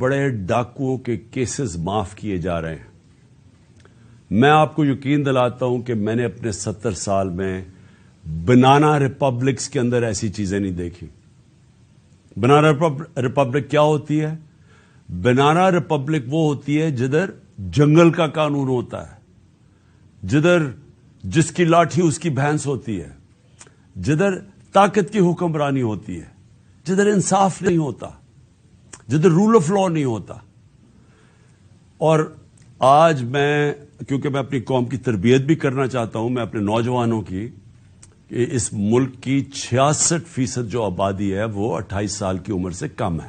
بڑے ڈاکوؤں کے کیسز معاف کیے جا رہے ہیں. میں آپ کو یقین دلاتا ہوں کہ میں نے اپنے 70 سال میں بنانا ریپبلکس کے اندر ایسی چیزیں نہیں دیکھی. بنانا ریپبلک کیا ہوتی ہے؟ بنانا ریپبلک وہ ہوتی ہے جدھر جنگل کا قانون ہوتا ہے، جدھر جس کی لاٹھی اس کی بھینس ہوتی ہے، جدھر طاقت کی حکمرانی ہوتی ہے، جدھر انصاف نہیں ہوتا، جدھر رول آف لا نہیں ہوتا. اور آج میں کیونکہ میں اپنی قوم کی تربیت بھی کرنا چاہتا ہوں، میں اپنے نوجوانوں کی، کہ اس ملک کی 66% جو آبادی ہے وہ 28 سال کی عمر سے کم ہے،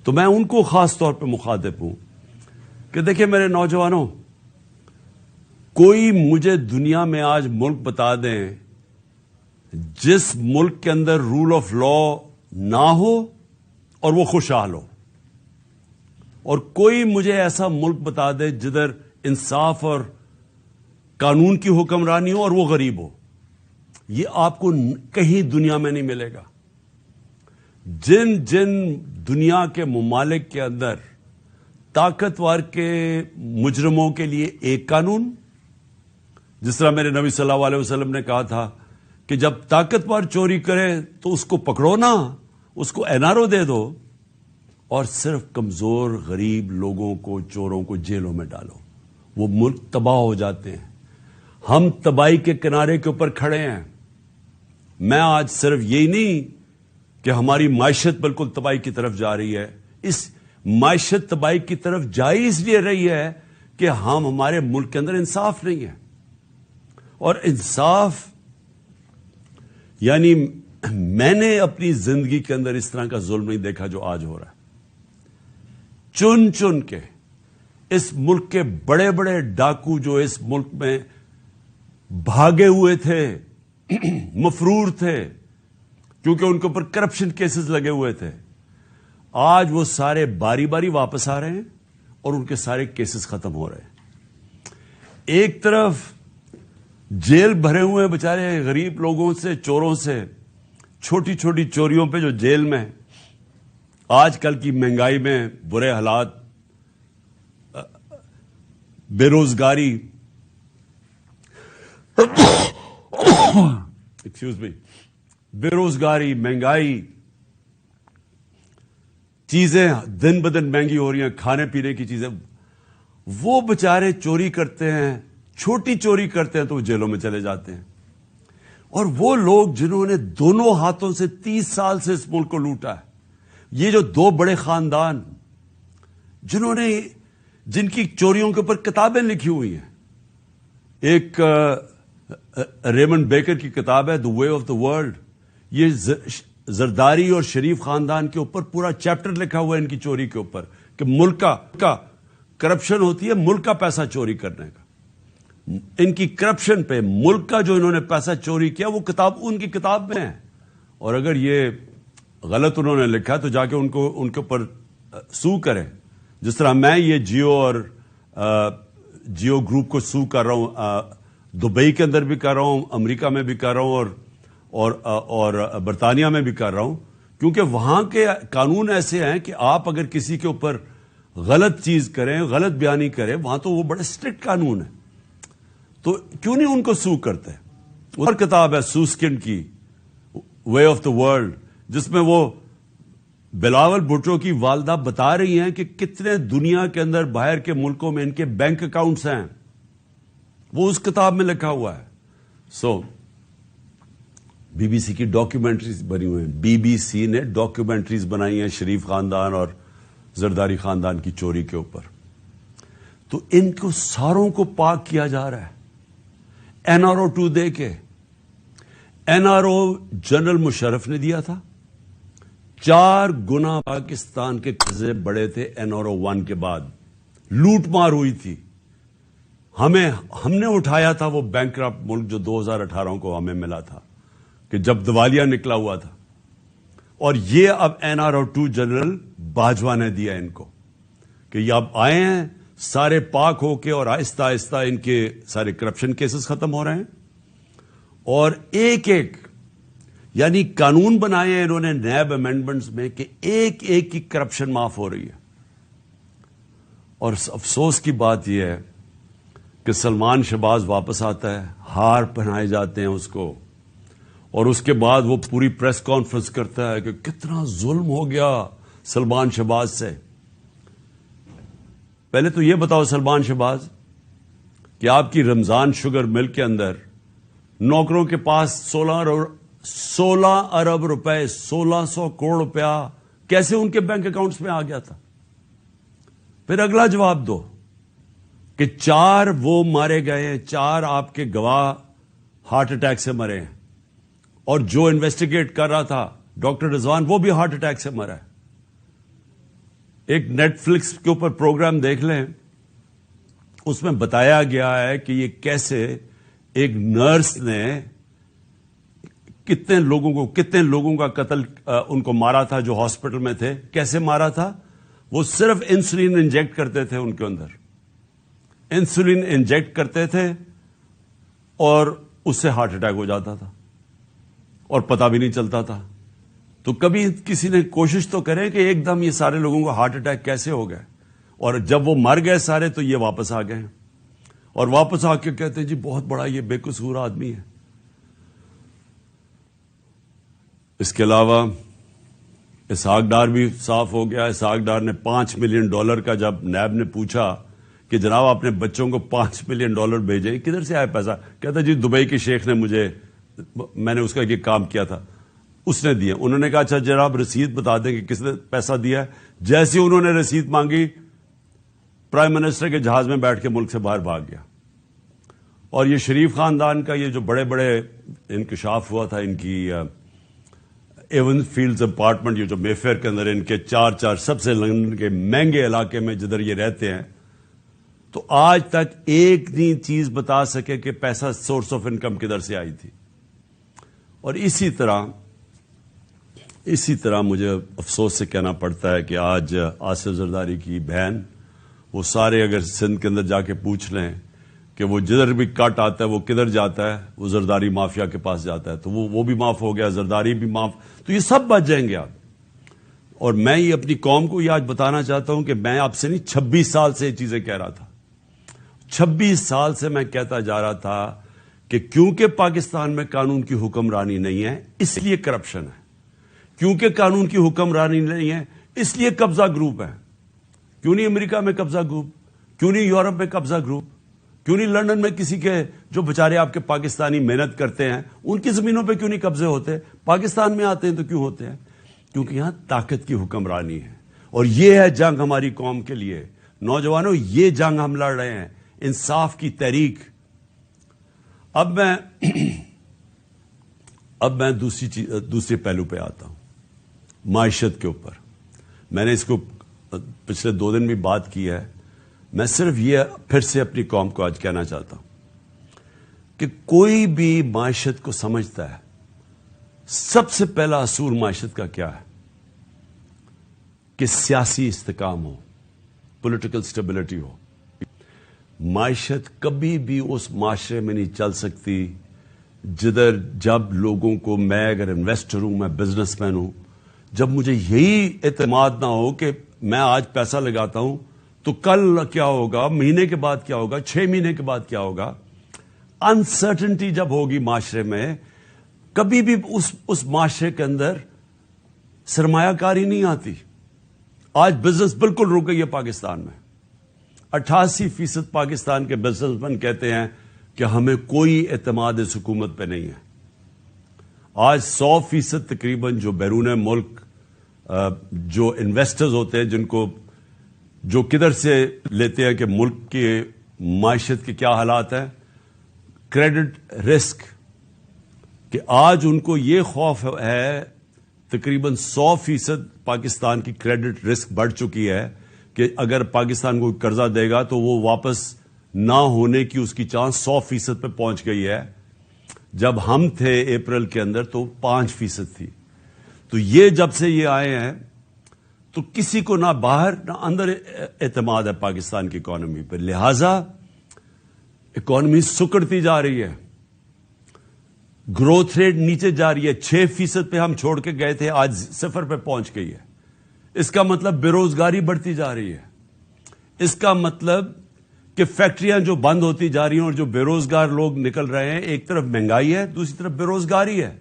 تو میں ان کو خاص طور پہ مخاطب ہوں کہ دیکھیں میرے نوجوانوں، کوئی مجھے دنیا میں آج ملک بتا دیں جس ملک کے اندر رول آف لا نہ ہو اور وہ خوشحال ہو، اور کوئی مجھے ایسا ملک بتا دے جدھر انصاف اور قانون کی حکمرانی ہو اور وہ غریب ہو. یہ آپ کو کہیں دنیا میں نہیں ملے گا. جن دنیا کے ممالک کے اندر طاقتور کے مجرموں کے لیے ایک قانون، جس طرح میرے نبی صلی اللہ علیہ وسلم نے کہا تھا کہ جب طاقتور چوری کرے تو اس کو پکڑو نا، اس کو NRO دے دو، اور صرف کمزور غریب لوگوں کو، چوروں کو جیلوں میں ڈالو، وہ ملک تباہ ہو جاتے ہیں. ہم تباہی کے کنارے کے اوپر کھڑے ہیں. میں آج صرف یہی نہیں کہ ہماری معیشت بالکل تباہی کی طرف جا رہی ہے، اس معیشت تباہی کی طرف جائی اس لیے رہی ہے کہ ہمارے ملک کے اندر انصاف نہیں ہے. اور انصاف یعنی میں نے اپنی زندگی کے اندر اس طرح کا ظلم نہیں دیکھا جو آج ہو رہا ہے. چن چن کے اس ملک کے بڑے بڑے ڈاکو جو اس ملک میں بھاگے ہوئے تھے، مفرور تھے کیونکہ ان کے اوپر کرپشن کیسز لگے ہوئے تھے، آج وہ سارے باری باری واپس آ رہے ہیں اور ان کے سارے کیسز ختم ہو رہے ہیں. ایک طرف جیل بھرے ہوئے بےچارے غریب لوگوں سے، چوروں سے، چھوٹی چھوٹی چوریوں پہ جو جیل میں، آج کل کی مہنگائی میں برے حالات، بے روزگاری، بے روزگاری، مہنگائی، چیزیں دن بدن مہنگی ہو رہی ہیں، کھانے پینے کی چیزیں، وہ بےچارے چوری کرتے ہیں، چھوٹی چوری کرتے ہیں تو وہ جیلوں میں چلے جاتے ہیں. اور وہ لوگ جنہوں نے دونوں ہاتھوں سے 30 سال سے اس ملک کو لوٹا ہے، یہ جو دو بڑے خاندان جنہوں نے، جن کی چوریوں کے اوپر کتابیں لکھی ہوئی ہیں، ایک ریمنڈ بیکر کی کتاب ہے The Way of the World، یہ زرداری اور شریف خاندان کے اوپر پورا چیپٹر لکھا ہوا ہے ان کی چوری کے اوپر کہ ملک کا کرپشن ہوتی ہے، ملک کا پیسہ چوری کرنے کا. ان کی کرپشن پہ ملک کا جو انہوں نے پیسہ چوری کیا وہ کتاب ان کی کتاب میں ہے. اور اگر یہ غلط انہوں نے لکھا تو جا کے ان کے اوپر سو کریں، جس طرح میں یہ جیو گروپ کو سو کر رہا ہوں، دبئی کے اندر بھی کر رہا ہوں، امریکہ میں بھی کر رہا ہوں، اور برطانیہ میں بھی کر رہا ہوں، کیونکہ وہاں کے قانون ایسے ہیں کہ آپ اگر کسی کے اوپر غلط چیز کریں، غلط بیانی کریں، وہاں تو وہ بڑے اسٹرکٹ قانون ہیں. تو کیوں نہیں ان کو سو کرتے؟ اور کتاب ہے سوسکن کی وے آف دا ورلڈ، جس میں وہ بلاول بھٹو کی والدہ بتا رہی ہیں کہ کتنے دنیا کے اندر باہر کے ملکوں میں ان کے بینک اکاؤنٹس ہیں، وہ اس کتاب میں لکھا ہوا ہے. BBC کی ڈاکیومنٹریز بنی ہوئی ہیں، BBC نے ڈاکیومنٹریز بنائی ہیں شریف خاندان اور زرداری خاندان کی چوری کے اوپر. تو ان کو ساروں کو پاک کیا جا رہا ہے NRO 2 دے کے. NRO جنرل مشرف نے دیا تھا، 4 گنا پاکستان کے قرضے بڑے تھے NRO 1 کے بعد، لوٹ مار ہوئی تھی. ہم نے اٹھایا تھا وہ بینکرپٹ ملک جو 2018 کو ہمیں ملا تھا کہ جب دیوالیہ نکلا ہوا تھا. اور یہ اب NRO 2 جنرل باجوہ نے دیا ان کو کہ یہ اب آئے ہیں سارے پاک ہو کے، اور آہستہ آہستہ ان کے سارے کرپشن کیسز ختم ہو رہے ہیں. اور ایک یعنی قانون بنائے ہیں انہوں نے نیب امینڈمنٹس میں کہ ایک کی کرپشن معاف ہو رہی ہے. اور افسوس کی بات یہ ہے کہ سلمان شہباز واپس آتا ہے، ہار پہنائے جاتے ہیں اس کو، اور اس کے بعد وہ پوری پریس کانفرنس کرتا ہے کہ کتنا ظلم ہو گیا سلمان شہباز سے۔ پہلے تو یہ بتاؤ سلمان شہباز کہ آپ کی رمضان شوگر مل کے اندر نوکروں کے پاس 16 ارب روپے 1600 کروڑ روپیہ کیسے ان کے بینک اکاؤنٹس میں آ گیا تھا؟ پھر اگلا جواب دو کہ 4 وہ مارے گئے ہیں، 4 آپ کے گواہ ہارٹ اٹیک سے مرے ہیں، اور جو انویسٹیگیٹ کر رہا تھا ڈاکٹر رضوان وہ بھی ہارٹ اٹیک سے مرا ہے۔ ایک نیٹ فلکس کے اوپر پروگرام دیکھ لیں، اس میں بتایا گیا ہے کہ یہ کیسے ایک نرس نے کتنے لوگوں کا قتل ان کو مارا تھا جو ہاسپٹل میں تھے۔ کیسے مارا تھا؟ وہ صرف انسولین انجیکٹ کرتے تھے، ان کے اندر انسولین انجیکٹ کرتے تھے اور اس سے ہارٹ اٹیک ہو جاتا تھا اور پتہ بھی نہیں چلتا تھا۔ تو کبھی کسی نے کوشش تو کرے کہ ایک دم یہ سارے لوگوں کو ہارٹ اٹیک کیسے ہو گئے، اور جب وہ مر گئے سارے تو یہ واپس آ گئے ہیں، اور واپس آ کے کہتے ہیں جی بہت بڑا یہ بے قصور آدمی ہے۔ اس کے علاوہ اسحاق ڈار بھی صاف ہو گیا۔ اسحاق ڈار نے $5 ملین کا جب نیب نے پوچھا کہ جناب اپنے بچوں کو $5 ملین بھیجے، کدھر سے آیا پیسہ؟ کہتا جی دبئی کے شیخ نے میں نے اس کا یہ کام کیا تھا، اس نے دیا۔ انہوں نے کہا اچھا جناب رسید بتا دیں کہ کس نے پیسہ دیا ہے۔ جیسے انہوں نے رسید مانگی، پرائم منسٹر کے جہاز میں بیٹھ کے ملک سے باہر بھاگ گیا۔ اور یہ شریف خاندان کا یہ جو بڑے بڑے انکشاف ہوا تھا، ان کی ایون فیلڈز اپارٹمنٹ یہ جو مے فیئر کے اندر ان کے 4 سب سے لندن کے مہنگے علاقے میں جدھر یہ رہتے ہیں، تو آج تک ایک نہیں چیز بتا سکے کہ پیسہ سورس آف انکم کدھر سے آئی تھی۔ اور اسی طرح مجھے افسوس سے کہنا پڑتا ہے کہ آج آصف زرداری کی بہن، وہ سارے اگر سندھ کے اندر جا کے پوچھ لیں کہ وہ جدھر بھی کٹ آتا ہے وہ کدھر جاتا ہے، وہ زرداری مافیا کے پاس جاتا ہے، تو وہ بھی معاف ہو گیا، زرداری بھی معاف، تو یہ سب بچ جائیں گے آپ۔ اور میں یہ اپنی قوم کو یہ آج بتانا چاہتا ہوں کہ میں آپ سے نہیں 26 سال سے یہ چیزیں کہہ رہا تھا، 26 سال سے میں کہتا جا رہا تھا کہ کیونکہ پاکستان میں قانون کی حکمرانی نہیں ہے اس لیے کرپشن ہے، کیونکہ قانون کی حکمرانی نہیں ہے اس لیے قبضہ گروپ ہے۔ کیوں نہیں امریکہ میں قبضہ گروپ؟ کیوں نہیں یورپ میں قبضہ گروپ؟ کیوں نہیں لندن میں کسی کے جو بچارے آپ کے پاکستانی محنت کرتے ہیں ان کی زمینوں پہ کیوں نہیں قبضے ہوتے؟ پاکستان میں آتے ہیں تو کیوں ہوتے ہیں؟ کیونکہ یہاں طاقت کی حکمرانی ہے، اور یہ ہے جنگ ہماری قوم کے لیے۔ نوجوانوں، یہ جنگ ہم لڑ رہے ہیں، انصاف کی تحریک۔ اب میں دوسرے پہلو پہ آتا ہوں، معیشت کے اوپر۔ میں نے اس کو پچھلے 2 دن بھی بات کی ہے، میں صرف یہ پھر سے اپنی قوم کو آج کہنا چاہتا ہوں کہ کوئی بھی معیشت کو سمجھتا ہے، سب سے پہلا اصول معیشت کا کیا ہے کہ سیاسی استحکام ہو، پولیٹیکل سٹیبلٹی ہو۔ معیشت کبھی بھی اس معاشرے میں نہیں چل سکتی جدھر جب لوگوں کو، میں اگر انویسٹر ہوں، میں بزنس مین ہوں، جب مجھے یہی اعتماد نہ ہو کہ میں آج پیسہ لگاتا ہوں تو کل کیا ہوگا، مہینے کے بعد کیا ہوگا، 6 مہینے کے بعد کیا ہوگا۔ انسرٹنٹی جب ہوگی معاشرے میں، کبھی بھی اس معاشرے کے اندر سرمایہ کاری نہیں آتی۔ آج بزنس بالکل رک گئی ہے پاکستان میں۔ 88% پاکستان کے بزنس مین کہتے ہیں کہ ہمیں کوئی اعتماد اس حکومت پہ نہیں ہے۔ آج 100% تقریباً جو بیرون ملک جو انویسٹرز ہوتے ہیں، جن کو جو کدھر سے لیتے ہیں کہ ملک کی معیشت کے کیا حالات ہیں، کریڈٹ رسک، کہ آج ان کو یہ خوف ہے، تقریباً 100% پاکستان کی کریڈٹ رسک بڑھ چکی ہے کہ اگر پاکستان کو قرضہ دے گا تو وہ واپس نہ ہونے کی اس کی چانس 100% پہ پہنچ گئی ہے۔ جب ہم تھے اپریل کے اندر تو 5% تھی۔ تو یہ جب سے یہ آئے ہیں تو کسی کو نہ باہر نہ اندر اعتماد ہے پاکستان کی اکانومی پہ، لہذا اکانومی سکڑتی جا رہی ہے، گروتھ ریٹ نیچے جا رہی ہے۔ 6% پہ ہم چھوڑ کے گئے تھے، آج 0 پہ پہنچ گئی ہے۔ اس کا مطلب بے روزگاری بڑھتی جا رہی ہے، اس کا مطلب کہ فیکٹریاں جو بند ہوتی جا رہی ہیں اور جو بے روزگار لوگ نکل رہے ہیں، ایک طرف مہنگائی ہے، دوسری طرف بے روزگاری ہے.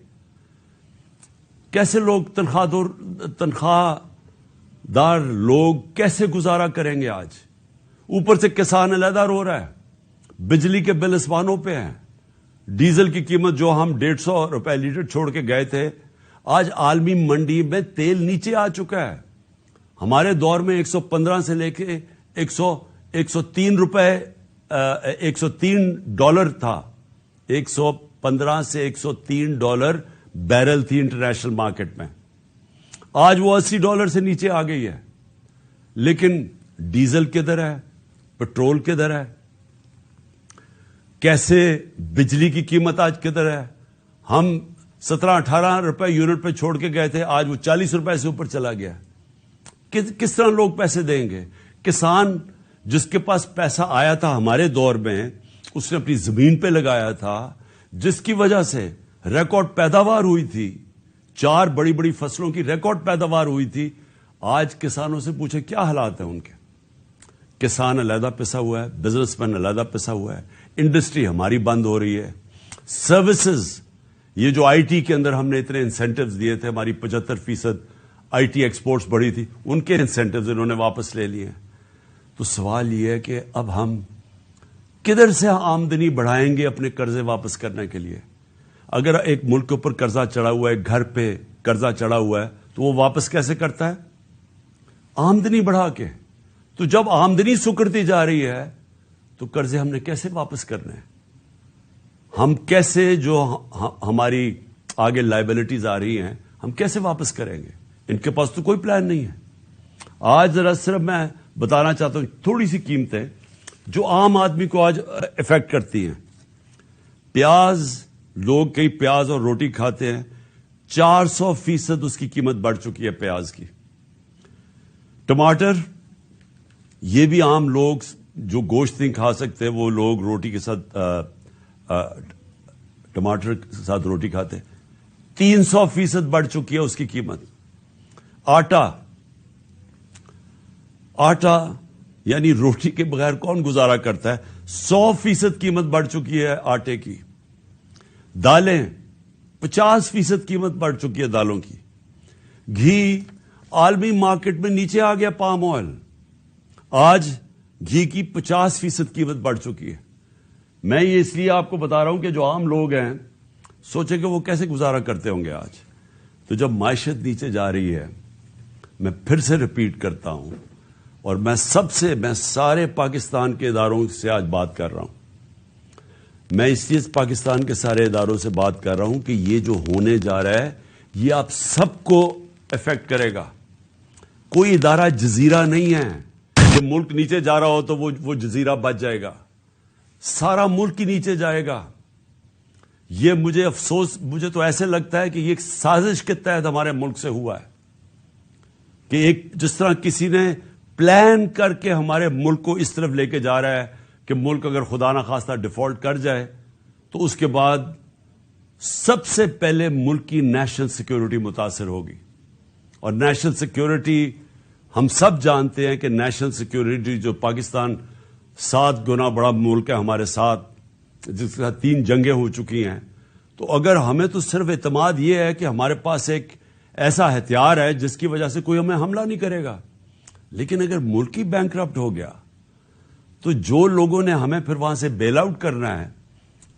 کیسے لوگ تنخواہ دار لوگ کیسے گزارا کریں گے آج؟ اوپر سے کسان علیحدہ رو رہا ہے، بجلی کے بل اسمانوں پہ ہیں، ڈیزل کی قیمت جو ہم 150 روپے لیٹر چھوڑ کے گئے تھے، آج عالمی منڈی میں تیل نیچے آ چکا ہے. ہمارے دور میں 115 سے لے کے 103 روپے $103 تھا. 115 سے $103 بیرل تھی انٹرنیشنل مارکیٹ میں. آج وہ $80 سے نیچے آ گئی ہے. لیکن ڈیزل کدھر ہے؟ پٹرول کدھر ہے؟ کیسے بجلی کی قیمت آج کدھر ہے؟ ہم 17-18 روپے یونٹ پہ چھوڑ کے گئے تھے، آج وہ 40 روپے سے اوپر چلا گیا. کس طرح لوگ پیسے دیں گے؟ کسان جس کے پاس پیسہ آیا تھا ہمارے دور میں، اس نے اپنی زمین پہ لگایا تھا، جس کی وجہ سے ریکارڈ پیداوار ہوئی تھی، 4 بڑی بڑی فصلوں کی ریکارڈ پیداوار ہوئی تھی. آج کسانوں سے پوچھے کیا حالات ہیں ان کے؟ کسان علیحدہ پسا ہوا ہے، بزنس مین علیحدہ پسا ہوا ہے، انڈسٹری ہماری بند ہو رہی ہے. سروسز، یہ جو آئی ٹی کے اندر ہم نے اتنے انسینٹیوز دیے تھے، ہماری 75% آئی ٹی ایکسپورٹس بڑھی تھی، ان کے انسینٹیوز انہوں نے واپس لے لیے. تو سوال یہ ہے کہ اب ہم کدھر سے آمدنی بڑھائیں گے اپنے قرضے واپس کرنے کے لیے؟ اگر ایک ملک کے اوپر قرضہ چڑھا ہوا ہے، گھر پہ قرضہ چڑھا ہوا ہے، تو وہ واپس کیسے کرتا ہے؟ آمدنی بڑھا کے. تو جب آمدنی سکڑتی جا رہی ہے تو قرضے ہم نے کیسے واپس کرنے ہیں؟ ہم کیسے جو ہماری آگے لائبلٹیز آ رہی ہیں ہم کیسے واپس کریں گے؟ ان کے پاس تو کوئی پلان نہیں ہے. آج ذرا صرف میں بتانا چاہتا ہوں تھوڑی سی قیمتیں جو عام آدمی کو آج افیکٹ کرتی ہیں. پیاز، لوگ کئی پیاز اور روٹی کھاتے ہیں، 400% اس کی قیمت بڑھ چکی ہے پیاز کی. ٹماٹر، یہ بھی عام لوگ جو گوشت نہیں کھا سکتے وہ لوگ روٹی کے ساتھ ٹماٹر کے ساتھ روٹی کھاتے ہیں. 300% بڑھ چکی ہے اس کی قیمت. آٹا یعنی روٹی کے بغیر کون گزارا کرتا ہے؟ 100% قیمت بڑھ چکی ہے آٹے کی. دالیں، 50% قیمت بڑھ چکی ہے دالوں کی. گھی، عالمی مارکیٹ میں نیچے آ گیا پام آئل، آج گھی کی 50% قیمت بڑھ چکی ہے. میں یہ اس لیے آپ کو بتا رہا ہوں کہ جو عام لوگ ہیں سوچیں کہ وہ کیسے گزارا کرتے ہوں گے آج. تو جب معیشت نیچے جا رہی ہے، میں پھر سے ریپیٹ کرتا ہوں، اور میں سارے پاکستان کے اداروں سے آج بات کر رہا ہوں. میں اس لیے پاکستان کے سارے اداروں سے بات کر رہا ہوں کہ یہ جو ہونے جا رہا ہے یہ آپ سب کو افیکٹ کرے گا. کوئی ادارہ جزیرہ نہیں ہے کہ ملک نیچے جا رہا ہو تو وہ جزیرہ بچ جائے گا. سارا ملک ہی نیچے جائے گا. یہ مجھے تو ایسے لگتا ہے کہ یہ ایک سازش کے تحت ہمارے ملک سے ہوا ہے کہ ایک جس طرح کسی نے پلان کر کے ہمارے ملک کو اس طرف لے کے جا رہا ہے کہ ملک اگر خدا نخواستہ ڈیفالٹ کر جائے تو اس کے بعد سب سے پہلے ملک کی نیشنل سیکیورٹی متاثر ہوگی. اور نیشنل سیکیورٹی ہم سب جانتے ہیں کہ نیشنل سیکیورٹی جو پاکستان 7 گنا بڑا ملک ہے ہمارے ساتھ، جس کے ساتھ 3 جنگیں ہو چکی ہیں. تو اگر ہمیں تو صرف اعتماد یہ ہے کہ ہمارے پاس ایک ایسا ہتھیار ہے جس کی وجہ سے کوئی ہمیں حملہ نہیں کرے گا، لیکن اگر ملک ہی بینکرپٹ ہو گیا تو جو لوگوں نے ہمیں پھر وہاں سے بیل آؤٹ کرنا ہے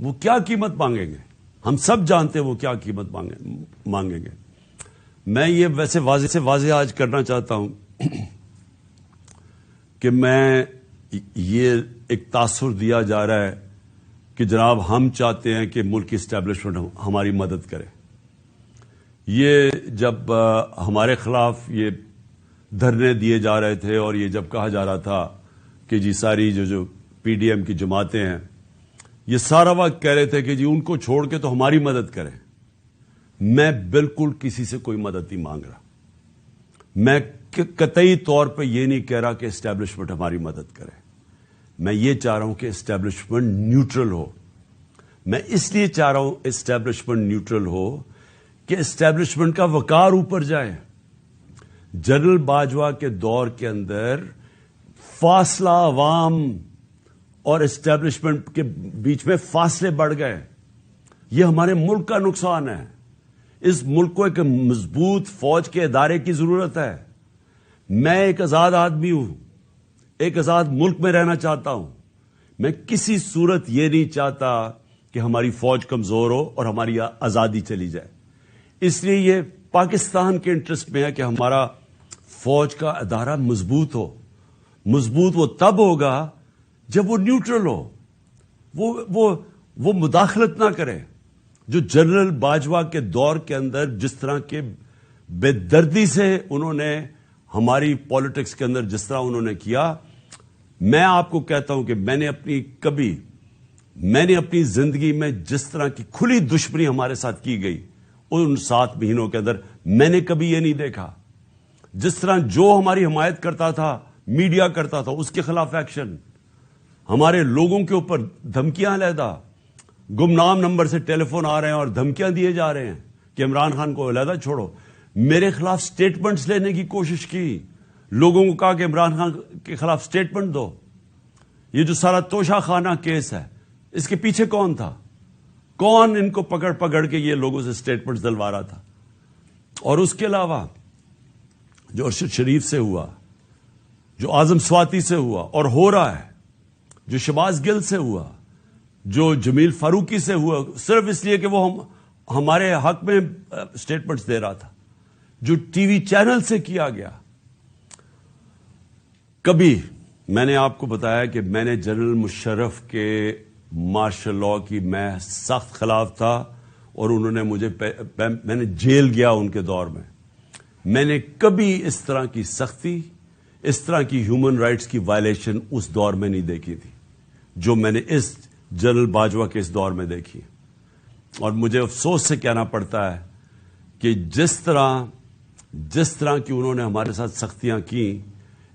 وہ کیا قیمت مانگیں گے؟ ہم سب جانتے ہیں وہ کیا قیمت مانگیں گے. میں یہ ویسے واضح آج کرنا چاہتا ہوں کہ میں یہ ایک تاثر دیا جا رہا ہے کہ جناب ہم چاہتے ہیں کہ ملک کی اسٹیبلشمنٹ ہماری مدد کرے. یہ جب ہمارے خلاف یہ دھرنے دیے جا رہے تھے اور یہ جب کہا جا رہا تھا کہ جی ساری جو پی ڈی ایم کی جماعتیں ہیں یہ سارا وقت کہہ رہے تھے کہ جی ان کو چھوڑ کے تو ہماری مدد کریں. میں بالکل کسی سے کوئی مدد نہیں مانگ رہا. میں قطعی طور پہ یہ نہیں کہہ رہا کہ اسٹیبلشمنٹ ہماری مدد کرے. میں یہ چاہ رہا ہوں کہ اسٹیبلشمنٹ نیوٹرل ہو. میں اس لیے چاہ رہا ہوں اسٹیبلشمنٹ نیوٹرل ہو کہ اسٹیبلشمنٹ کا وقار اوپر جائے. جنرل باجوہ کے دور کے اندر فاصلہ عوام اور اسٹیبلشمنٹ کے بیچ میں فاصلے بڑھ گئے. یہ ہمارے ملک کا نقصان ہے. اس ملک کو ایک مضبوط فوج کے ادارے کی ضرورت ہے. میں ایک آزاد آدمی ہوں, ایک آزاد ملک میں رہنا چاہتا ہوں. میں کسی صورت یہ نہیں چاہتا کہ ہماری فوج کمزور ہو اور ہماری آزادی چلی جائے. اس لیے یہ پاکستان کے انٹرسٹ میں ہے کہ ہمارا فوج کا ادارہ مضبوط ہو. مضبوط وہ تب ہوگا جب وہ نیوٹرل ہو, وہ مداخلت نہ کرے. جو جنرل باجوہ کے دور کے اندر جس طرح کے بے دردی سے انہوں نے ہماری پالیٹکس کے اندر جس طرح انہوں نے کیا, میں آپ کو کہتا ہوں کہ میں نے اپنی زندگی میں جس طرح کی کھلی دشمنی ہمارے ساتھ کی گئی ان 7 مہینوں کے اندر میں نے کبھی یہ نہیں دیکھا. جس طرح جو ہماری حمایت کرتا تھا, میڈیا کرتا تھا, اس کے خلاف ایکشن, ہمارے لوگوں کے اوپر دھمکیاں علیحدہ, گمنام نمبر سے ٹیلی فون آ رہے ہیں اور دھمکیاں دیے جا رہے ہیں کہ عمران خان کو علیحدہ چھوڑو. میرے خلاف سٹیٹمنٹس لینے کی کوشش کی, لوگوں کو کہا کہ عمران خان کے خلاف سٹیٹمنٹ دو. یہ جو سارا توشہ خانہ کیس ہے, اس کے پیچھے کون تھا؟ کون ان کو پکڑ پکڑ کے یہ لوگوں سے سٹیٹمنٹس دلوا رہا تھا؟ اور اس کے علاوہ جو ارشد شریف سے ہوا, جو اعظم سواتی سے ہوا اور ہو رہا ہے, جو شہباز گل سے ہوا, جو جمیل فاروقی سے ہوا, صرف اس لیے کہ وہ ہمارے حق میں سٹیٹمنٹس دے رہا تھا, جو ٹی وی چینل سے کیا گیا. کبھی میں نے آپ کو بتایا کہ میں نے جنرل مشرف کے مارشل لاء کی میں سخت خلاف تھا اور انہوں نے میں نے جیل گیا ان کے دور میں. میں نے کبھی اس طرح کی سختی, اس طرح کی ہیومن رائٹس کی وائلیشن اس دور میں نہیں دیکھی تھی جو میں نے اس جنرل باجوہ کے اس دور میں دیکھی. اور مجھے افسوس سے کہنا پڑتا ہے کہ جس طرح کی انہوں نے ہمارے ساتھ سختیاں کی,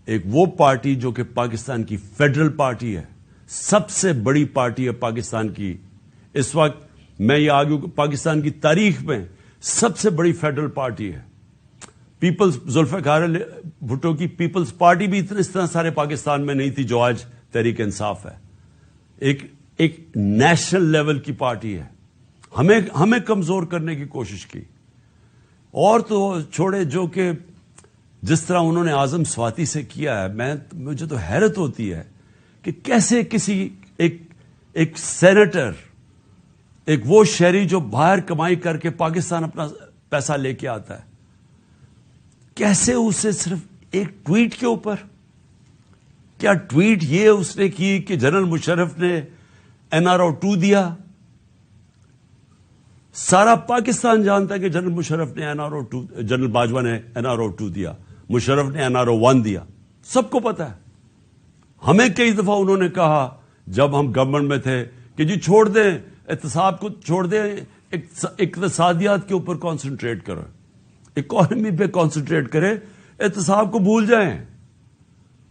ایک وہ پارٹی جو کہ پاکستان کی فیڈرل پارٹی ہے, سب سے بڑی پارٹی ہے پاکستان کی اس وقت, میں یہ آگے پاکستان کی تاریخ میں سب سے بڑی فیڈرل پارٹی ہے. ذوالفقار علی بھٹو کی پیپلز پارٹی بھی اس طرح سارے پاکستان میں نہیں تھی جو آج تحریک انصاف ہے. ایک نیشنل لیول کی پارٹی ہے. ہمیں کمزور کرنے کی کوشش کی. اور تو چھوڑے جو کہ جس طرح انہوں نے اعظم سواتی سے کیا ہے, مجھے تو حیرت ہوتی ہے کہ کیسے کسی ایک سینیٹر, ایک وہ شہری جو باہر کمائی کر کے پاکستان اپنا پیسہ لے کے آتا ہے, کیسے اسے صرف ایک ٹویٹ کے اوپر, کیا ٹویٹ یہ اس نے کی کہ جنرل مشرف نے NRO 2 دیا؟ سارا پاکستان جانتا ہے کہ جنرل مشرف نے NRO 2, جنرل باجوہ نے NRO 2 دیا, مشرف نے NRO 1 دیا, سب کو پتا ہے. ہمیں کئی دفعہ انہوں نے کہا جب ہم گورنمنٹ میں تھے کہ جی چھوڑ دیں, احتساب کو چھوڑ دیں, اقتصادیات کے اوپر کانسنٹریٹ کرو, اکانومی پہ کانسنٹریٹ کرے, احتساب کو بھول جائیں.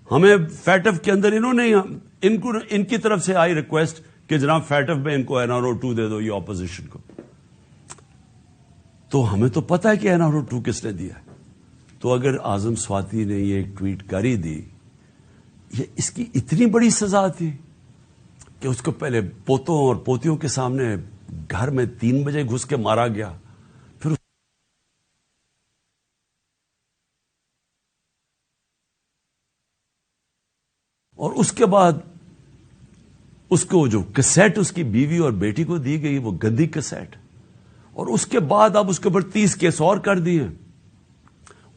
ہمیں فیٹف کے اندر ان کی طرف سے آئی ریکویسٹ کہ جناب فیٹف میں ان کو NRO 2 دے دو, یہ اپوزیشن کو. تو ہمیں تو پتا ہے کہ NRO 2 کس نے دیا ہے. تو اگر اعظم سواتی نے یہ ایک ٹویٹ کر ہی دی, یہ اس کی اتنی بڑی سزا تھی کہ اس کو پہلے پوتوں اور پوتیوں کے سامنے گھر میں 3 بجے گھس کے مارا گیا, پھر اور اس کے بعد اس کو جو کیسٹ اس کی بیوی اور بیٹی کو دی گئی وہ گندی کیسٹ, اور اس کے بعد اب اس کے اوپر 30 کیس اور کر دیے.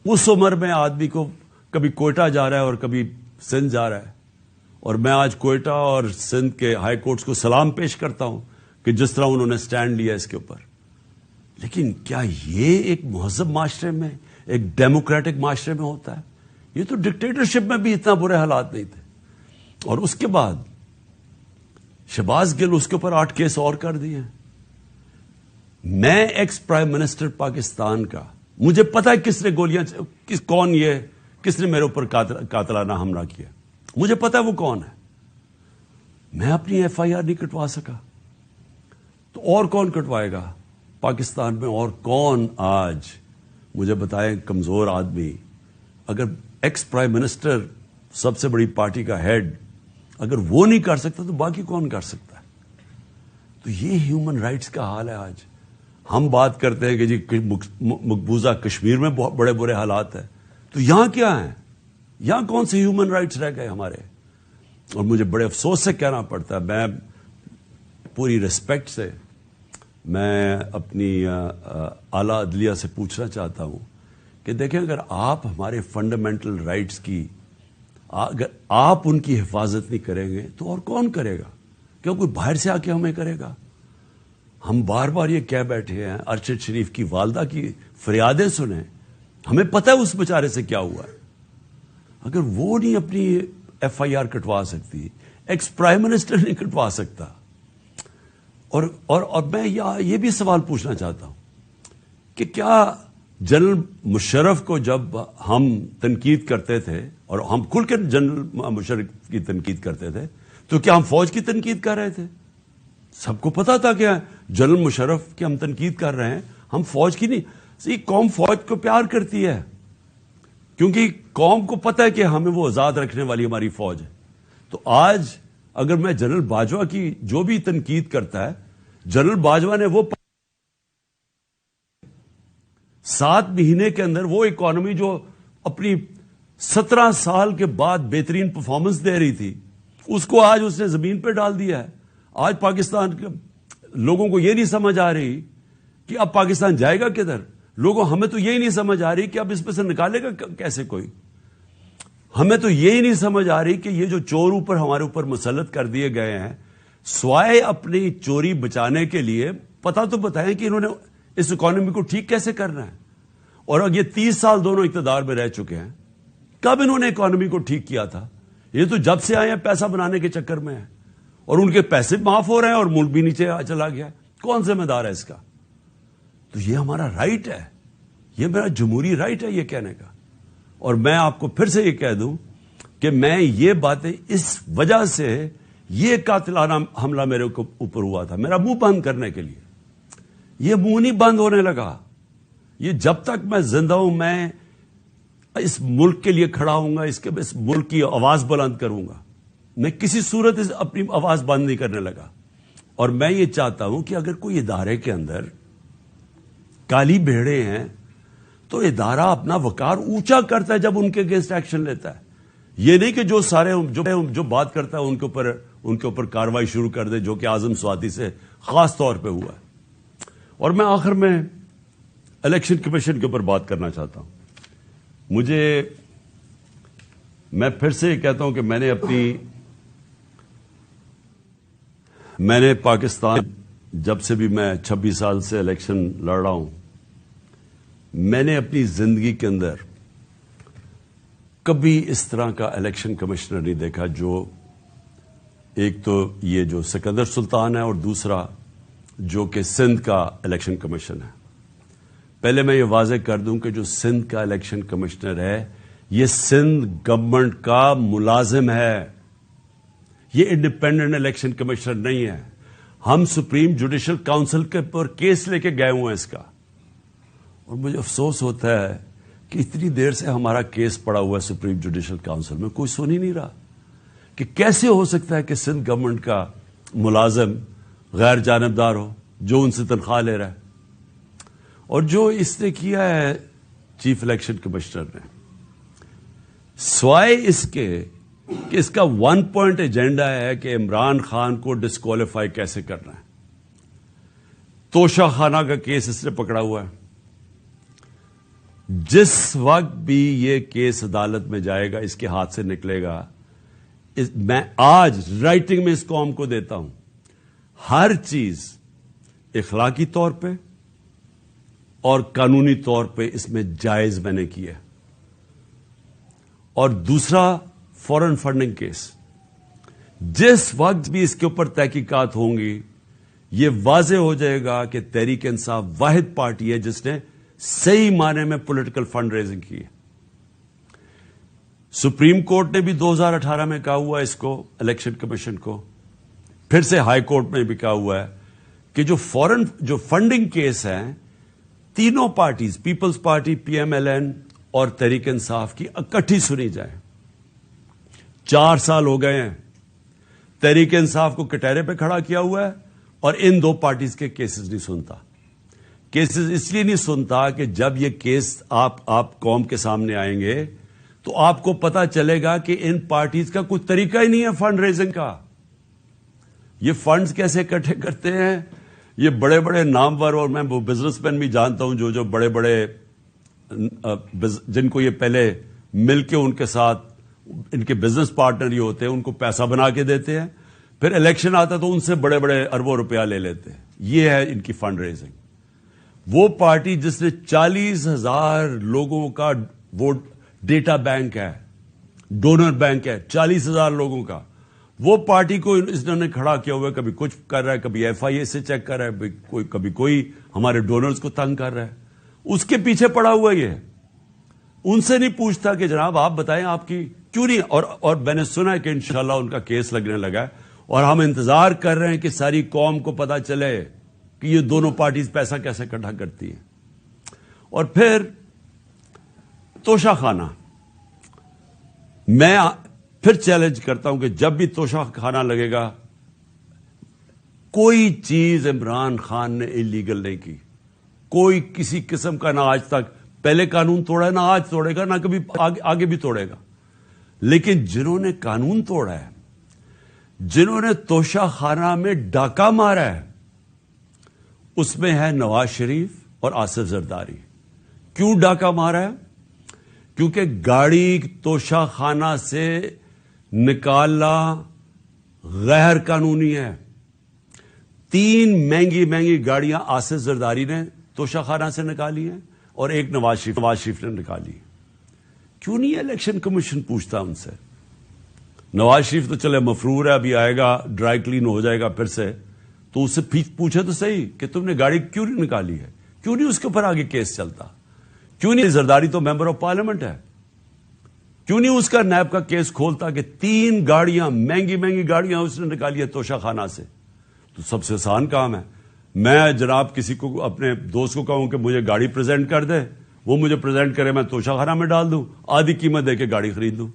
اس عمر میں آدمی کو کبھی کوئٹہ جا رہا ہے اور کبھی سندھ جا رہا ہے, اور میں آج کوئٹہ اور سندھ کے ہائی کورٹس کو سلام پیش کرتا ہوں کہ جس طرح انہوں نے سٹینڈ لیا اس کے اوپر. لیکن کیا یہ ایک مہذب معاشرے میں, ایک ڈیموکریٹک معاشرے میں ہوتا ہے؟ یہ تو ڈکٹیٹرشپ میں بھی اتنا برے حالات نہیں تھے. اور اس کے بعد شہباز گل, اس کے اوپر 8 کیس اور کر دیے. میں ایکس پرائم منسٹر پاکستان کا, مجھے پتا ہے کس نے گولیاں, کس نے میرے اوپر قاتلانہ حملہ کیا, مجھے پتا ہے وہ کون ہے. میں اپنی FIR نہیں کٹوا سکا, تو اور کون کٹوائے گا پاکستان میں؟ اور کون آج مجھے بتائیں کمزور آدمی, اگر ایکس پرائم منسٹر سب سے بڑی پارٹی کا ہیڈ اگر وہ نہیں کر سکتا تو باقی کون کر سکتا ہے؟ تو یہ ہیومن رائٹس کا حال ہے آج. ہم بات کرتے ہیں کہ جی مقبوضہ کشمیر میں بہت بڑے برے حالات ہیں، تو یہاں کیا ہیں؟ یہاں کون سے ہیومن رائٹس رہ گئے ہمارے؟ اور مجھے بڑے افسوس سے کہنا پڑتا ہے، میں پوری ریسپیکٹ سے میں اپنی اعلیٰ عدلیہ سے پوچھنا چاہتا ہوں کہ دیکھیں، اگر آپ ہمارے فنڈامنٹل رائٹس کی اگر آپ ان کی حفاظت نہیں کریں گے تو اور کون کرے گا؟ کیوں کوئی باہر سے آ کے ہمیں کرے گا؟ ہم بار بار یہ کہہ بیٹھے ہیں، ارشد شریف کی والدہ کی فریادیں سنیں، ہمیں پتہ ہے اس بیچارے سے کیا ہوا ہے. اگر وہ نہیں اپنی ایف آئی آر کٹوا سکتی، ایکس پرائم منسٹر نہیں کٹوا سکتا. اور میں یہ بھی سوال پوچھنا چاہتا ہوں کہ کیا جنرل مشرف کو جب ہم تنقید کرتے تھے، اور ہم کھل کے جنرل مشرف کی تنقید کرتے تھے، تو کیا ہم فوج کی تنقید کر رہے تھے؟ سب کو پتا تھا کہ جنرل مشرف کی ہم تنقید کر رہے ہیں، ہم فوج کی نہیں. قوم فوج کو پیار کرتی ہے کیونکہ قوم کو پتا ہے کہ ہمیں وہ آزاد رکھنے والی ہماری فوج ہے. تو آج اگر میں جنرل باجوہ کی جو بھی تنقید کرتا ہے، جنرل باجوہ نے وہ 7 مہینے کے اندر وہ اکانومی جو اپنی 17 سال کے بعد بہترین پرفارمنس دے رہی تھی، اس کو آج اس نے زمین پہ ڈال دیا ہے. آج پاکستان کے لوگوں کو یہ نہیں سمجھ آ رہی کہ اب پاکستان جائے گا کدھر. ہمیں تو یہی نہیں سمجھ آ رہی کہ اب اس پہ سے نکالے گا کیسے کوئی. ہمیں تو یہی نہیں سمجھ آ رہی کہ یہ جو چور ہمارے اوپر مسلط کر دیے گئے ہیں، سوائے اپنی چوری بچانے کے لیے پتہ تو بتائیں کہ انہوں نے اس اکانومی کو ٹھیک کیسے کرنا ہے. اور اب یہ 30 سال دونوں اقتدار میں رہ چکے ہیں، کب انہوں نے اکانومی کو ٹھیک کیا تھا؟ یہ تو جب سے آئے ہیں پیسہ بنانے کے چکر میں ہیں، اور ان کے پیسے معاف ہو رہے ہیں اور ملک بھی نیچے چلا گیا. کون ذمہ دار ہے اس کا؟ تو یہ ہمارا رائٹ ہے، یہ میرا جمہوری رائٹ ہے یہ کہنے کا. اور میں آپ کو پھر سے یہ کہہ دوں کہ میں یہ باتیں اس وجہ سے، یہ قاتلانہ حملہ میرے اوپر ہوا تھا میرا منہ بند کرنے کے لیے. یہ منہ نہیں بند ہونے لگا. یہ جب تک میں زندہ ہوں، میں اس ملک کے لیے کھڑا ہوں گا، اس ملک کی آواز بلند کروں گا. میں کسی صورت اپنی آواز بند نہیں کرنے لگا. اور میں یہ چاہتا ہوں کہ اگر کوئی ادارے کے اندر کالی بھیڑے ہیں تو ادارہ اپنا وقار اونچا کرتا ہے جب ان کے اگینسٹ ایکشن لیتا ہے. یہ نہیں کہ جو سارے جو بات کرتا ہے ان کے اوپر کاروائی شروع کر دے، جو کہ اعظم سواتی سے خاص طور پہ ہوا ہے. اور میں آخر میں الیکشن کمیشن کے اوپر بات کرنا چاہتا ہوں. میں پھر سے یہ کہتا ہوں کہ میں نے پاکستان جب سے بھی میں 26 سال سے الیکشن لڑ رہا ہوں، میں نے اپنی زندگی کے اندر کبھی اس طرح کا الیکشن کمشنر نہیں دیکھا. جو ایک تو یہ جو سکندر سلطان ہے، اور دوسرا جو کہ سندھ کا الیکشن کمیشن ہے. پہلے میں یہ واضح کر دوں کہ جو سندھ کا الیکشن کمشنر ہے، یہ سندھ گورنمنٹ کا ملازم ہے، یہ انڈیپینڈنٹ الیکشن کمشنر نہیں ہے. ہم سپریم جوڈیشل کاؤنسل کے پر کیس لے کے گئے ہوئے ہیں اس کا. اور مجھے افسوس ہوتا ہے کہ اتنی دیر سے ہمارا کیس پڑا ہوا ہے سپریم جوڈیشل کاؤنسل میں، کوئی سن ہی نہیں رہا کہ کیسے ہو سکتا ہے کہ سندھ گورنمنٹ کا ملازم غیر جانبدار ہو جو ان سے تنخواہ لے رہا ہے. اور جو اس نے کیا ہے چیف الیکشن کمشنر نے، سوائے اس کے کہ اس کا 1 پوائنٹ ایجنڈا ہے کہ عمران خان کو ڈسکوالیفائی کیسے کرنا ہے. توشہ خانہ کا کیس اس نے پکڑا ہوا ہے. جس وقت بھی یہ کیس عدالت میں جائے گا، اس کے ہاتھ سے نکلے گا، میں آج رائٹنگ میں اس قوم کو دیتا ہوں، ہر چیز اخلاقی طور پہ اور قانونی طور پہ اس میں جائز میں نے کی ہے. اور دوسرا فورن فنڈنگ کیس، جس وقت بھی اس کے اوپر تحقیقات ہوں گی، یہ واضح ہو جائے گا کہ تحریک انصاف واحد پارٹی ہے جس نے صحیح معنی میں پولیٹیکل فنڈ ریزنگ کی ہے. سپریم کورٹ نے بھی 2018 میں کہا ہوا ہے اس کو، الیکشن کمیشن کو، پھر سے ہائی کورٹ میں بھی کہا ہوا ہے کہ جو فنڈنگ کیس ہیں، تینوں پارٹیز، پیپلز پارٹی، پی ایم ایل این اور تحریک انصاف کی اکٹھی سنی جائے. 4 سال ہو گئے ہیں تحریک انصاف کو کٹہرے پہ کھڑا کیا ہوا ہے اور ان 2 پارٹیز کے کیسز نہیں سنتا. کیسز اس لیے نہیں سنتا کہ جب یہ کیس آپ قوم کے سامنے آئیں گے تو آپ کو پتا چلے گا کہ ان پارٹیز کا کوئی طریقہ ہی نہیں ہے فنڈ ریزنگ کا. یہ فنڈز کیسے اکٹھے کرتے ہیں؟ یہ بڑے بڑے نامور، اور میں وہ بزنس مین بھی جانتا ہوں جو بڑے بڑے جن کو یہ پہلے مل کے ان کے ساتھ ان کے بزنس پارٹنر ہی ہوتے ہیں، ان کو پیسہ بنا کے دیتے ہیں، پھر الیکشن آتا تو ان سے بڑے بڑے اربوں روپیہ لے لیتے ہیں. یہ ہے ان کی فنڈ ریزنگ. وہ پارٹی جس نے 40,000 لوگوں کا وہ ڈیٹا بینک ہے، ڈونر بینک ہے 40,000 لوگوں کا، وہ پارٹی کو اس نے کھڑا کیا ہوا ہے. کبھی کچھ کر رہا ہے، کبھی FIA سے چیک کر رہا ہے، کبھی کوئی ہمارے ڈونرز کو تنگ کر رہا ہے. اس کے پیچھے پڑا ہوا یہ. ان سے نہیں پوچھتا کہ جناب آپ بتائیں آپ کی کیوں نہیں. اور میں نے سنا ہے کہ انشاءاللہ ان کا کیس لگنے لگا ہے اور ہم انتظار کر رہے ہیں کہ ساری قوم کو پتا چلے کہ یہ دونوں پارٹیز پیسہ کیسے اکٹھا کرتی ہیں. اور پھر توشہ خانہ، میں پھر چیلنج کرتا ہوں کہ جب بھی توشہ خانہ لگے گا، کوئی چیز عمران خان نے اللیگل نہیں کی. کوئی کسی قسم کا نہ آج تک پہلے قانون توڑا ہے، نہ آج توڑے گا، نہ کبھی آگے بھی توڑے گا. لیکن جنہوں نے قانون توڑا ہے، جنہوں نے توشہ خانہ میں ڈاکہ مارا ہے، اس میں ہے نواز شریف اور آصف زرداری. کیوں ڈاکہ مارا ہے؟ کیونکہ گاڑی توشہ خانہ سے نکالنا غیر قانونی ہے. 3 مہنگی گاڑیاں آصف زرداری نے توشہ خانہ سے نکالی ہیں اور ایک نواز شریف نے نکالی. کیوں نہیں الیکشن کمیشن پوچھتا ان سے؟ نواز شریف تو چلے مفرور ہے، ابھی آئے گا ڈرائی کلین ہو جائے گا پھر سے، تو اس سے پوچھے تو صحیح کہ تم نے گاڑی کیوں نہیں نکالی ہے، کیوں نہیں اس کے اوپر آگے کیس چلتا، کیوں نہیں زرداری تو ممبر آف پارلیمنٹ ہے، کیوں نہیں اس کا نیب کا کیس کھولتا کہ 3 گاڑیاں مہنگی گاڑیاں اس نے نکالی ہے توشہ خانہ سے. تو سب سے آسان کام ہے. میں جناب کسی کو اپنے دوست کو کہوں کہ مجھے گاڑی پریزنٹ کر دے، وہ مجھے پریزنٹ کرے، میں توشہ خانہ میں ڈال دوں، آدھی قیمت دے کے گاڑی خرید لوں.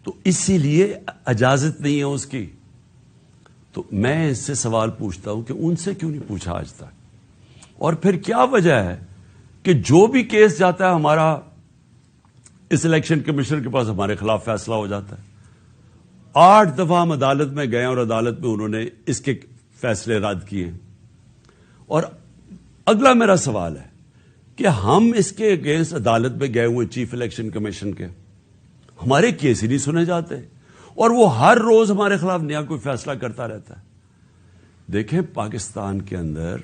تو اسی لیے اجازت نہیں ہے اس کی. تو میں اس سے سوال پوچھتا ہوں کہ ان سے کیوں نہیں پوچھا آج تک؟ اور پھر کیا وجہ ہے کہ جو بھی کیس جاتا ہے ہمارا اس الیکشن کمیشن کے پاس ہمارے خلاف فیصلہ ہو جاتا ہے؟ 8 دفعہ ہم عدالت میں گئے اور عدالت میں انہوں نے اس کے فیصلے رد کیے. اور اگلا میرا سوال ہے کہ ہم اس کے اگینسٹ عدالت میں گئے ہوئے چیف الیکشن کمیشن کے، ہمارے کیس ہی نہیں سنے جاتے اور وہ ہر روز ہمارے خلاف نیا کوئی فیصلہ کرتا رہتا ہے. دیکھیں پاکستان کے اندر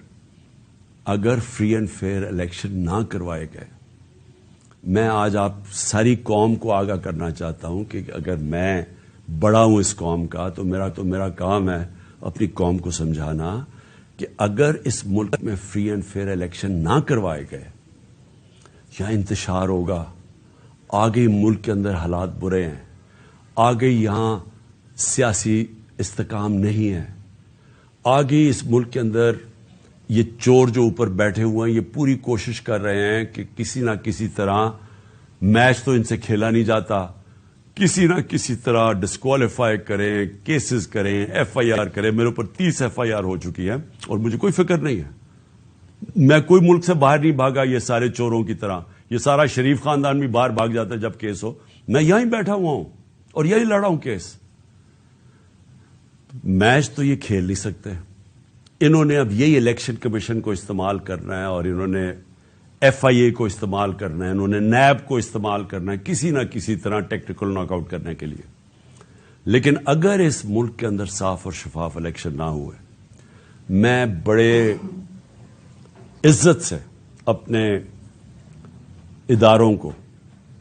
اگر فری اینڈ فیئر الیکشن نہ کروائے گئے، میں آج آپ ساری قوم کو آگاہ کرنا چاہتا ہوں کہ اگر میں بڑا ہوں اس قوم کا تو میرا کام ہے اپنی قوم کو سمجھانا کہ اگر اس ملک میں فری اینڈ فیئر الیکشن نہ کروائے گئے، یا انتشار ہوگا، آگے ملک کے اندر حالات برے ہیں، آگے یہاں سیاسی استحکام نہیں ہے، آگے اس ملک کے اندر یہ چور جو اوپر بیٹھے ہوئے ہیں یہ پوری کوشش کر رہے ہیں کہ کسی نہ کسی طرح میچ تو ان سے کھیلا نہیں جاتا، کسی نہ کسی طرح ڈسکوالیفائی کریں، کیسز کریں، FIR کریں. میرے اوپر 30 FIR ہو چکی ہے اور مجھے کوئی فکر نہیں ہے. میں کوئی ملک سے باہر نہیں بھاگا یہ سارے چوروں کی طرح. یہ سارا شریف خاندان بھی باہر بھاگ جاتا ہے جب کیس ہو. میں یہیں بیٹھا ہوا ہوں اور یہی لڑا ہوں کیس. میچ تو یہ کھیل نہیں سکتے. انہوں نے اب یہی الیکشن کمیشن کو استعمال کرنا ہے اور انہوں نے FIA کو استعمال کرنا ہے، انہوں نے نیب کو استعمال کرنا ہے کسی نہ کسی طرح ٹیکٹیکل ناک آؤٹ کرنے کے لیے. لیکن اگر اس ملک کے اندر صاف اور شفاف الیکشن نہ ہوئے، میں بڑے عزت سے اپنے اداروں کو،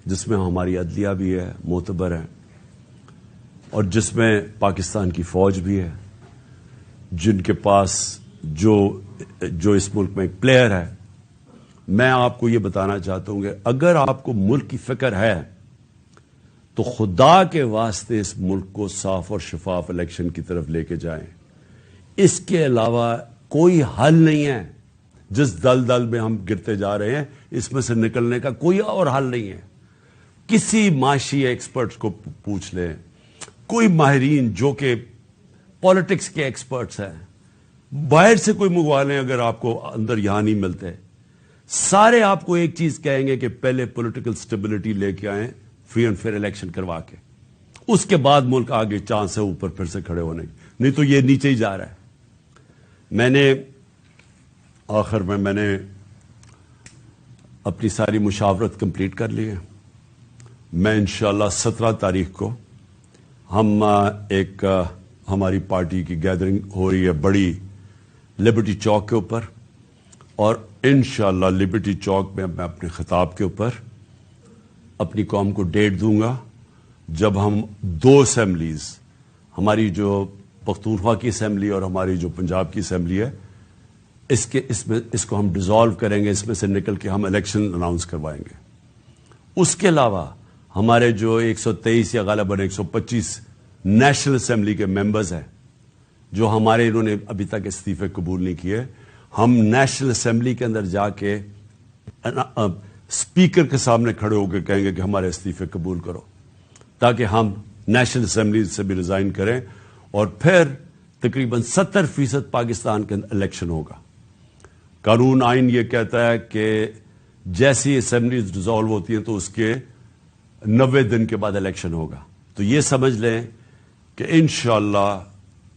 جس میں ہماری عدلیہ بھی ہے، معتبر ہے، اور جس میں پاکستان کی فوج بھی ہے، جن کے پاس جو اس ملک میں ایک پلیئر ہے، میں آپ کو یہ بتانا چاہتا ہوں کہ اگر آپ کو ملک کی فکر ہے تو خدا کے واسطے اس ملک کو صاف اور شفاف الیکشن کی طرف لے کے جائیں. اس کے علاوہ کوئی حل نہیں ہے. جس دل میں ہم گرتے جا رہے ہیں اس میں سے نکلنے کا کوئی اور حل نہیں ہے. کسی معاشی ایکسپرٹس کو پوچھ لیں, کوئی ماہرین جو کہ پالیٹکس کے ایکسپرٹس ہیں, باہر سے کوئی منگوا لیں اگر آپ کو اندر یہاں نہیں ملتے, سارے آپ کو ایک چیز کہیں گے کہ پہلے پولیٹیکل سٹیبلٹی لے کے آئیں, فری اینڈ فیئر الیکشن کروا کے, اس کے بعد ملک آگے چانس ہے اوپر پھر سے کھڑے ہونے کی, نہیں تو یہ نیچے ہی جا رہا ہے. میں نے آخر میں نے اپنی ساری مشاورت کمپلیٹ کر لی ہے. میں انشاءاللہ 17 تاریخ کو ہم ایک ہماری پارٹی کی گیدرنگ ہو رہی ہے بڑی لبرٹی چوک کے اوپر, اور انشاءاللہ لبرٹی چوک میں میں اپنے خطاب کے اوپر اپنی قوم کو ڈیٹ دوں گا جب ہم 2 اسمبلیز, ہماری جو پختونخوا کی اسمبلی اور ہماری جو پنجاب کی اسمبلی ہے, اس کو ہم ڈیزالو کریں گے, اس میں سے نکل کے ہم الیکشن اناؤنس کروائیں گے. اس کے علاوہ ہمارے جو 123 یا غالباً 125 نیشنل اسمبلی کے ممبرز ہیں جو ہمارے انہوں نے ابھی تک استعفے قبول نہیں کیے, ہم نیشنل اسمبلی کے اندر جا کے اسپیکر کے سامنے کھڑے ہو کے کہیں گے کہ ہمارے استعفے قبول کرو, تاکہ ہم نیشنل اسمبلی سے بھی ریزائن کریں, اور پھر تقریباً 70% پاکستان کے اندر الیکشن ہوگا. قانون آئین یہ کہتا ہے کہ جیسی اسمبلیز ڈیزالو ہوتی ہیں تو اس کے 90 دن کے بعد الیکشن ہوگا. تو یہ سمجھ لیں کہ انشاءاللہ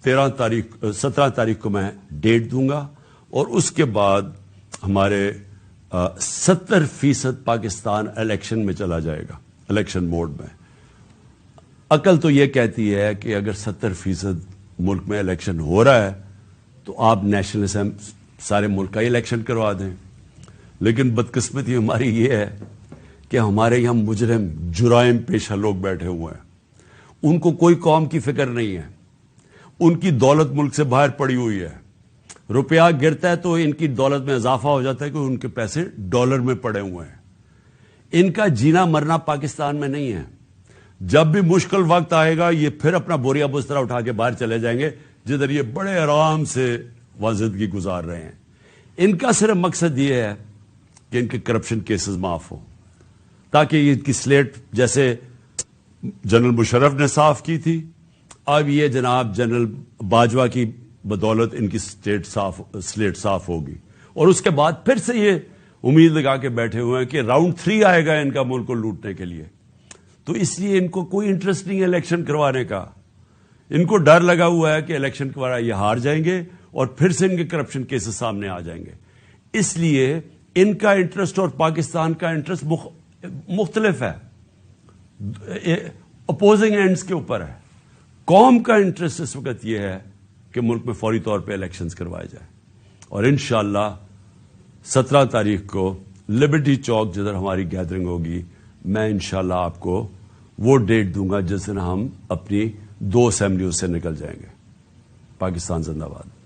17 تاریخ کو میں ڈیٹ دوں گا, اور اس کے بعد ہمارے 70% پاکستان الیکشن میں چلا جائے گا, الیکشن موڈ میں. عقل تو یہ کہتی ہے کہ اگر 70% ملک میں الیکشن ہو رہا ہے تو آپ نیشنل اسمبلی سارے ملک کا الیکشن کروا دیں, لیکن بدقسمتی ہماری یہ ہے کہ ہمارے یہاں مجرم جرائم پیشہ لوگ بیٹھے ہوئے ہیں, ان کو کوئی قوم کی فکر نہیں ہے, ان کی دولت ملک سے باہر پڑی ہوئی ہے, روپیہ گرتا ہے تو ان کی دولت میں اضافہ ہو جاتا ہے کہ ان کے پیسے ڈالر میں پڑے ہوئے ہیں. ان کا جینا مرنا پاکستان میں نہیں ہے. جب بھی مشکل وقت آئے گا یہ پھر اپنا بوریا بسترا اٹھا کے باہر چلے جائیں گے جدھر یہ بڑے آرام سے زندگی گزار رہے ہیں. ان کا صرف مقصد یہ ہے کہ ان کے کرپشن کیسز معاف ہو, تاکہ یہ کی سلیٹ جیسے جنرل مشرف نے صاف کی تھی, اب یہ جناب جنرل باجوہ کی بدولت ان کی سلیٹ صاف ہوگی, اور اس کے بعد پھر سے یہ امید لگا کے بیٹھے ہوئے ہیں کہ راؤنڈ 3 آئے گا ان کا ملک کو لوٹنے کے لیے. تو اس لیے ان کو کوئی انٹرسٹ نہیں ہے الیکشن کروانے کا. ان کو ڈر لگا ہوا ہے کہ الیکشن کروانا یہ ہار جائیں گے اور پھر سے ان کے کرپشن کیسز سامنے آ جائیں گے. اس لیے ان کا انٹرسٹ اور پاکستان کا انٹرسٹ مختلف ہے, اپوزنگ اینڈز کے اوپر ہے. قوم کا انٹرسٹ اس وقت یہ ہے کہ ملک میں فوری طور پہ الیکشنز کروائے جائیں, اور انشاءاللہ 17 تاریخ کو لبرٹی چوک جدھر ہماری گیدرنگ ہوگی, میں انشاءاللہ آپ کو وہ ڈیٹ دوں گا جس دن ہم اپنی 2 اسمبلیوں سے نکل جائیں گے. پاکستان زندہ باد.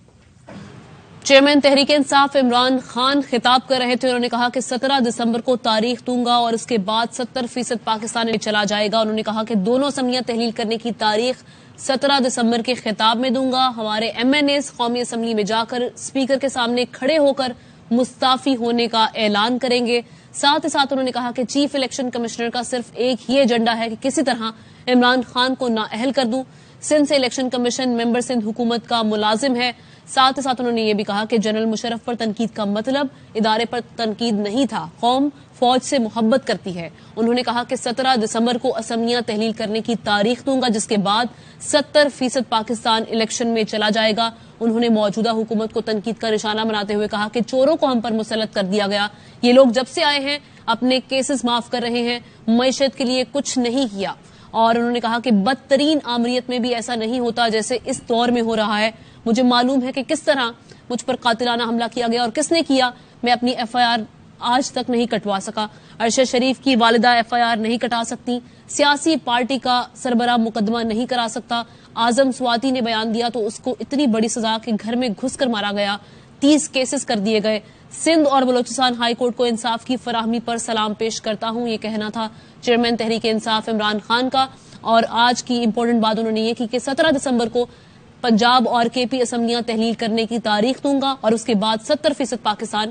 چیئرمین تحریک انصاف عمران خان خطاب کر رہے تھے. انہوں نے کہا کہ 17 دسمبر کو تاریخ دوں گا اور اس کے بعد 70% پاکستان میں چلا جائے گا. انہوں نے کہا کہ دونوں اسمبلیاں تحلیل کرنے کی تاریخ 17 دسمبر کے خطاب میں دوں گا. ہمارے MNAs قومی اسمبلی میں جا کر اسپیکر کے سامنے کھڑے ہو کر مستعفی ہونے کا اعلان کریں گے. ساتھ ہی ساتھ انہوں نے کہا کہ چیف الیکشن کمشنر کا صرف ایک ہی ایجنڈا ہے کہ کسی طرح عمران خان کو نااہل کر دوں. سندھ سے الیکشن کمیشن ممبر سندھ حکومت کا ملازم ہے. ساتھ ہی ساتھ انہوں نے یہ بھی کہا کہ جنرل مشرف پر تنقید کا مطلب ادارے پر تنقید نہیں تھا, قوم فوج سے محبت کرتی ہے. انہوں نے کہا کہ 17 دسمبر کو اسمبلیاں تحلیل کرنے کی تاریخ دوں گا جس کے بعد 70% پاکستان الیکشن میں چلا جائے گا. انہوں نے موجودہ حکومت کو تنقید کا نشانہ بناتے ہوئے کہا کہ چوروں کو ہم پر مسلط کر دیا گیا. یہ لوگ جب سے آئے ہیں اپنے کیسز معاف کر رہے ہیں, معیشت کے لیے کچھ نہیں کیا. اور انہوں نے کہا کہ بدترین آمریت میں بھی ایسا نہیں ہوتا جیسے اس دور میں ہو رہا ہے. مجھے معلوم ہے کہ کس طرح مجھ پر قاتلانہ حملہ کیا گیا اور کس نے کیا. میں اپنی FIR آج تک نہیں کٹوا سکا. ارشد شریف کی والدہ FIR نہیں کٹا سکتی. سیاسی پارٹی کا سربراہ مقدمہ نہیں کرا سکتا. اعظم سواتی نے بیان دیا تو اس کو اتنی بڑی سزا کہ گھر میں گھس کر مارا گیا. 30 کیسز کر دیے گئے. سندھ اور بلوچستان ہائی کورٹ کو انصاف کی فراہمی پر سلام پیش کرتا ہوں. یہ کہنا تھا چیئرمین تحریک انصاف عمران خان کا. اور آج کی امپورٹنٹ بات انہوں نے یہ کی کہ 17 دسمبر کو پنجاب اور KP اسمبلیاں تحلیل کرنے کی تاریخ دوں گا اور اس کے بعد 70% پاکستان